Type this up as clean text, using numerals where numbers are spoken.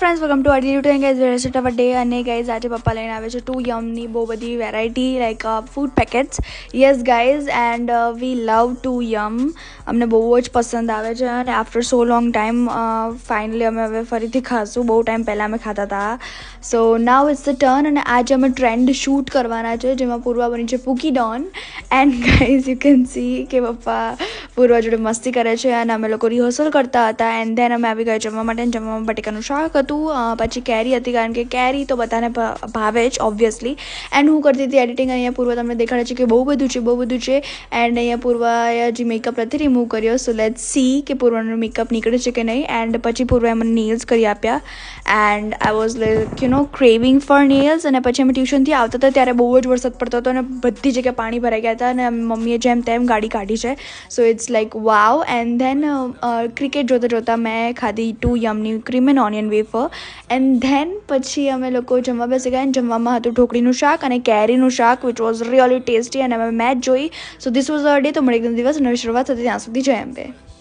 Friends welcome to our YouTube guys rest of day અને guys આજે પપ્પા લઈને આવે છે 2 યમની બહુ બધી variety like food packets yes guys and we love 2 yum અમને બહુ જ પસંદ આવે છે અને after so long time finally અમે હવે ફરીથી ખાશું બહુ ટાઈમ પહેલાં અમે ખાતા હતા સો નાવ ઇટ્સ ધ ટર્ન અને આજે અમે ટ્રેન્ડ શૂટ કરવાના છે જેમાં પૂર્વા બની છે pookie don and guys you can see કે પપ્પા પૂર્વા જોડે મસ્તી કરે છે અને અમે લોકો રિહર્સલ કરતા હતા એન્ડ ધેન અમે આવી ગયા જમવા માટે જમવામાં બટેકાનું શાક હતું પછી કેરી હતી કારણ કે કેરી તો બધાને ભાવે જ ઓબ્વિયસલી એન્ડ હું કરતી હતી એડિટિંગ અહીંયા પૂર્વ તમને દેખાડે છે કે બહુ બધું છે એન્ડ અહીંયા પૂર્વાએ જે મેકઅપ નથી રિમૂવ કર્યો સો લેટ્સ સી કે પૂર્વાનો મેકઅપ નીકળે છે કે નહીં એન્ડ પછી પૂર્વાએ મને નેલ્સ કરી આપ્યા and I was like you know craving for nails અને પછી અમે ટ્યુશનથી આવતા હતા ત્યારે બહુ જ વરસાદ પડતો હતો અને બધી જગ્યાએ પાણી ભરાઈ ગયા હતા અને મમ્મીએ જેમ તેમ ગાડી કાઢી છે so it's like wow and then cricket જોતા મેં ખાધી 2 યમની cream and onion wafer and then પછી અમે લોકો જમવા બેસી ગયા અને જમવામાં હતું ઢોકળીનું શાક અને કેરીનું શાક વિચ વોઝ રિયલી ટેસ્ટી અને અમે મેચ જોઈ so this was a day તો મળી એકદમ દિવસ નવી શરૂઆત હતી ત્યાં સુધી જય અંબે.